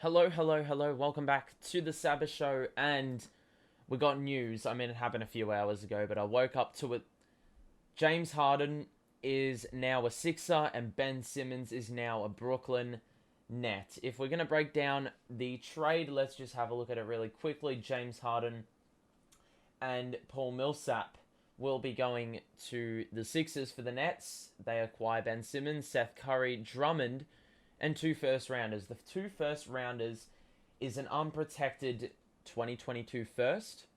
Hello, hello, hello. Welcome back to the Saba show, and we got news. I mean, it happened a few hours ago, but I woke up to it. James Harden is now a Sixer, and Ben Simmons is now a Brooklyn Net. If we're going to break down the trade, let's just have a look at it really quickly. James Harden and Paul Millsap will be going to the Sixers for the Nets. They acquire Ben Simmons, Seth Curry, Drummond, and two first rounders. The two first rounders is an unprotected 2022 first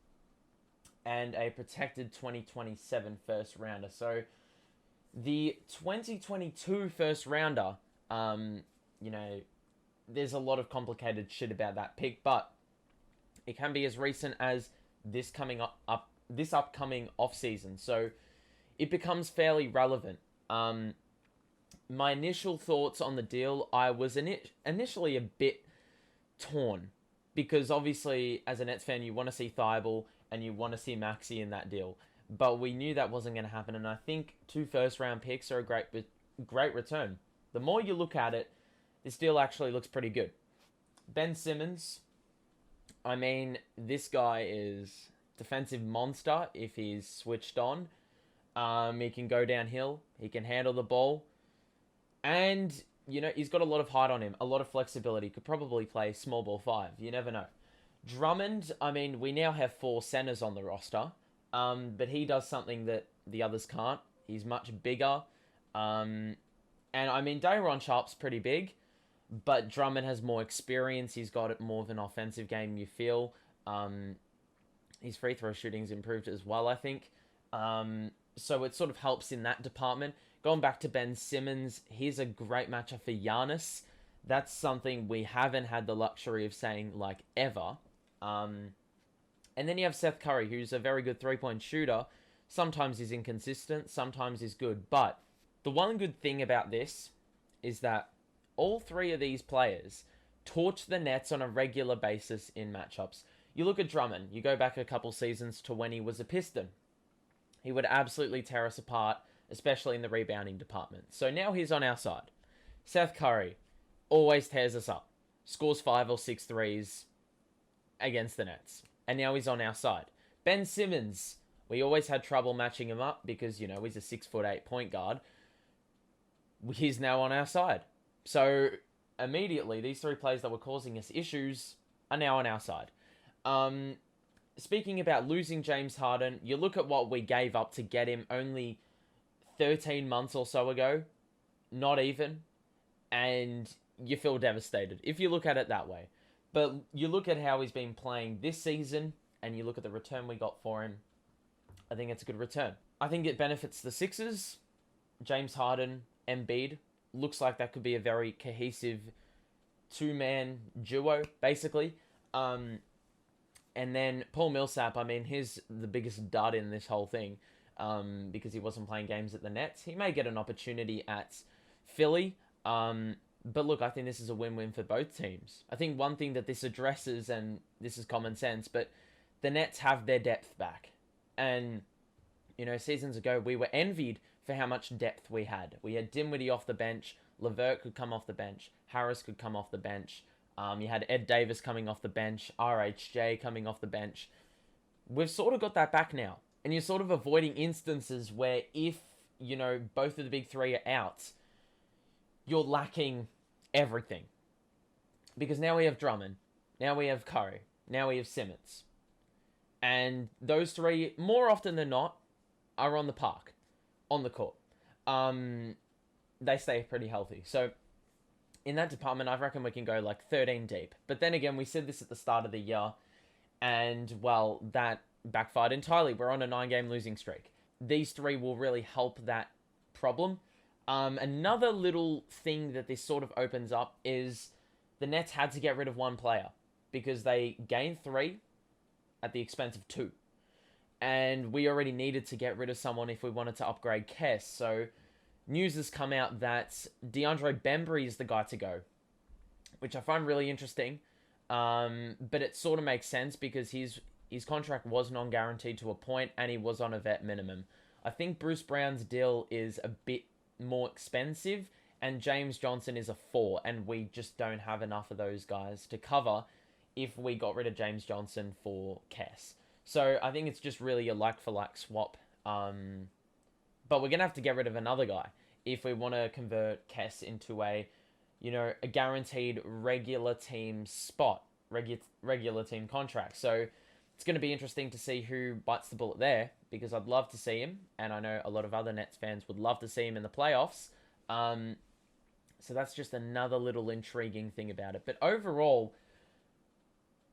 and a protected 2027 first rounder. So the 2022 first rounder, you know, there's a lot of complicated shit about that pick, but it can be as recent as this upcoming off season. So it becomes fairly relevant. My initial thoughts on the deal, I was initially a bit torn because obviously, as a Nets fan, you want to see Thibault and you want to see Maxey in that deal, but we knew that wasn't going to happen. And I think two first round picks are a great return. The more you look at it, this deal actually looks pretty good. Ben Simmons, I mean, this guy is defensive monster if he's switched on. He can go downhill. He can handle the ball. And, he's got a lot of height on him, a lot of flexibility. Could probably play small ball five. You never know. Drummond, I mean, we now have four centers on the roster. But he does something that the others can't. He's much bigger. And, I mean, Day'Ron Sharpe's pretty big. But Drummond has more experience. He's got more of an offensive game, you feel. His free throw shooting's improved as well, I think. So it sort of helps in that department. Going back to Ben Simmons, he's a great matchup for Giannis. That's something we haven't had the luxury of saying, ever. And then you have Seth Curry, who's a very good three-point shooter. Sometimes he's inconsistent, sometimes he's good. But the one good thing about this is that all three of these players torch the Nets on a regular basis in matchups. You look at Drummond, you go back a couple seasons to when he was a Piston. He would absolutely tear us apart, especially in the rebounding department. So now he's on our side. Seth Curry always tears us up. Scores 5 or 6 threes against the Nets. And now he's on our side. Ben Simmons, we always had trouble matching him up because, he's a 6'8" point guard. He's now on our side. So immediately, these three players that were causing us issues are now on our side. Speaking about losing James Harden, you look at what we gave up to get him only 13 months or so ago, not even, and you feel devastated if you look at it that way. But you look at how he's been playing this season, and you look at the return we got for him, I think it's a good return. I think it benefits the Sixers. James Harden, Embiid, looks like that could be a very cohesive two-man duo, basically. And then Paul Millsap, I mean, he's the biggest dud in this whole thing because he wasn't playing games at the Nets. He may get an opportunity at Philly. But look, I think this is a win-win for both teams. I think one thing that this addresses, and this is common sense, but the Nets have their depth back. And, seasons ago, we were envied for how much depth we had. We had Dinwiddie off the bench. LeVert could come off the bench. Harris could come off the bench. You had Ed Davis coming off the bench, RHJ coming off the bench. We've sort of got that back now. And you're sort of avoiding instances where if, both of the big three are out, you're lacking everything. Because now we have Drummond, now we have Curry, now we have Simmons. And those three, more often than not, are on the park, on the court. They stay pretty healthy. So in that department, I reckon we can go 13 deep. But then again, we said this at the start of the year, and, well, that backfired entirely. We're on a 9-game losing streak. These three will really help that problem. Another little thing that this sort of opens up is the Nets had to get rid of one player because they gained 3 at the expense of 2. And we already needed to get rid of someone if we wanted to upgrade Kess. So news has come out that DeAndre Bembry is the guy to go, which I find really interesting. But it sort of makes sense because his contract was non-guaranteed to a point and he was on a vet minimum. I think Bruce Brown's deal is a bit more expensive and James Johnson is a 4, and we just don't have enough of those guys to cover if we got rid of James Johnson for Kess. So I think it's just really a like-for-like swap. But we're going to have to get rid of another guy if we want to convert Kess into a guaranteed regular team spot, regular team contract. So it's going to be interesting to see who bites the bullet there, because I'd love to see him, and I know a lot of other Nets fans would love to see him in the playoffs. So that's just another little intriguing thing about it. But overall,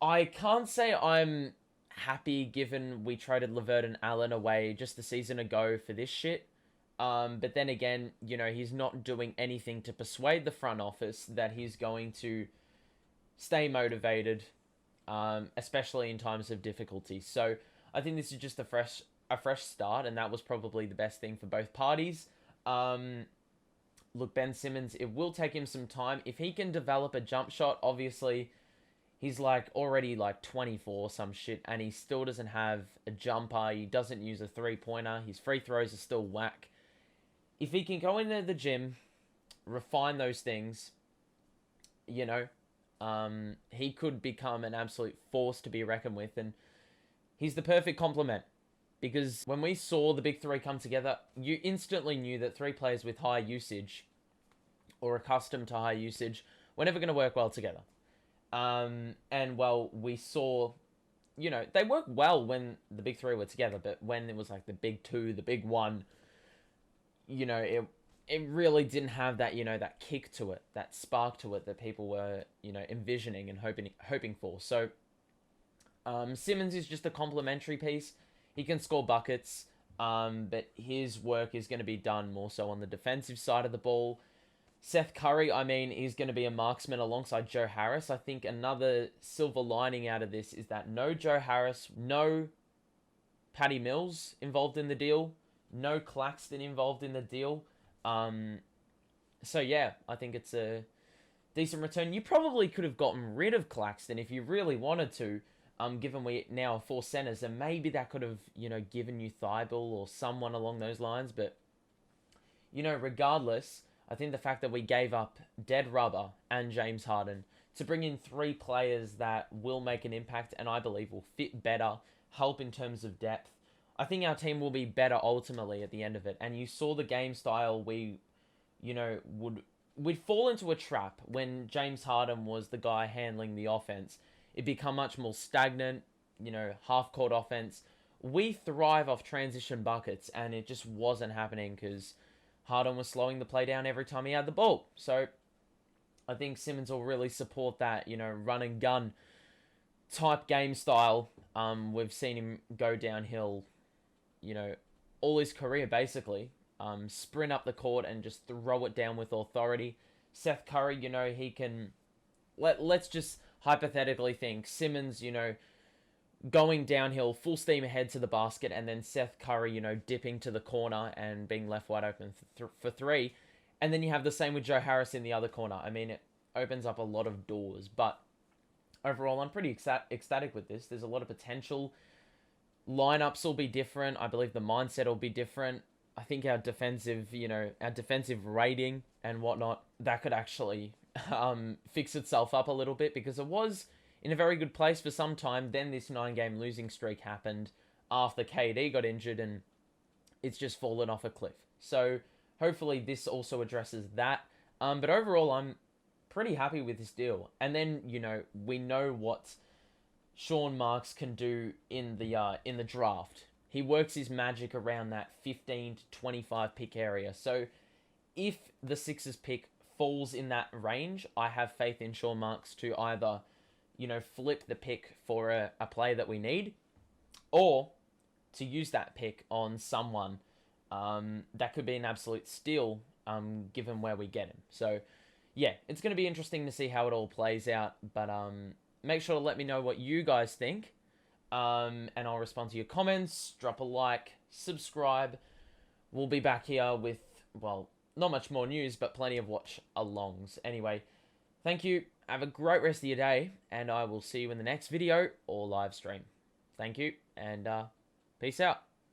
I can't say I'm happy given we traded LeVert and Allen away just a season ago for this shit. But then again, he's not doing anything to persuade the front office that he's going to stay motivated, especially in times of difficulty. So I think this is just a fresh start, and that was probably the best thing for both parties. Look, Ben Simmons, it will take him some time. If he can develop a jump shot, obviously, he's already 24 some shit, and he still doesn't have a jumper. He doesn't use a three-pointer. His free throws are still whack. If he can go into the gym, refine those things, he could become an absolute force to be reckoned with, and he's the perfect complement. Because when we saw the big three come together, you instantly knew that 3 players with high usage, or accustomed to high usage, were never going to work well together. And well, we saw, they work well when the big 3 were together, but when it was the big 2, the big 1, it really didn't have that, that kick to it, that spark to it that people were, envisioning and hoping for. So, Simmons is just a complementary piece. He can score buckets, but his work is going to be done more so on the defensive side of the ball. Seth Curry, he's going to be a marksman alongside Joe Harris. I think another silver lining out of this is that no Joe Harris, no Patty Mills involved in the deal, no Claxton involved in the deal. So yeah, I think it's a decent return. You probably could have gotten rid of Claxton if you really wanted to, given we now have 4 centers, and maybe that could have, given you Thibault or someone along those lines. But, regardless, I think the fact that we gave up Dead Rubber and James Harden to bring in 3 players that will make an impact and I believe will fit better, help in terms of depth, I think our team will be better ultimately at the end of it. And you saw the game style we'd fall into a trap when James Harden was the guy handling the offense. It become much more stagnant, half-court offense. We thrive off transition buckets, and it just wasn't happening because Harden was slowing the play down every time he had the ball. So I think Simmons will really support that, run and gun type game style. We've seen him go downhill, all his career basically. Sprint up the court and just throw it down with authority. Seth Curry, he can... Let's just hypothetically think Simmons, going downhill, full steam ahead to the basket, and then Seth Curry, dipping to the corner and being left wide open for 3. And then you have the same with Joe Harris in the other corner. It opens up a lot of doors. But overall, I'm pretty ecstatic with this. There's a lot of potential. Lineups will be different. I believe the mindset will be different. I think our defensive rating and whatnot, that could actually fix itself up a little bit, because it was in a very good place for some time. Then this 9-game losing streak happened after KD got injured, and it's just fallen off a cliff. So hopefully this also addresses that. But overall, I'm pretty happy with this deal. And then, we know what Sean Marks can do in the draft. He works his magic around that 15 to 25 pick area. So if the Sixers pick falls in that range, I have faith in Sean Marks to either, flip the pick for a play that we need, or to use that pick on someone that could be an absolute steal, given where we get him. So yeah, it's going to be interesting to see how it all plays out. But make sure to let me know what you guys think. And I'll respond to your comments. Drop a like, subscribe. We'll be back here with, not much more news, but plenty of watch-alongs. Anyway, thank you. Have a great rest of your day, and I will see you in the next video or live stream. Thank you, and peace out.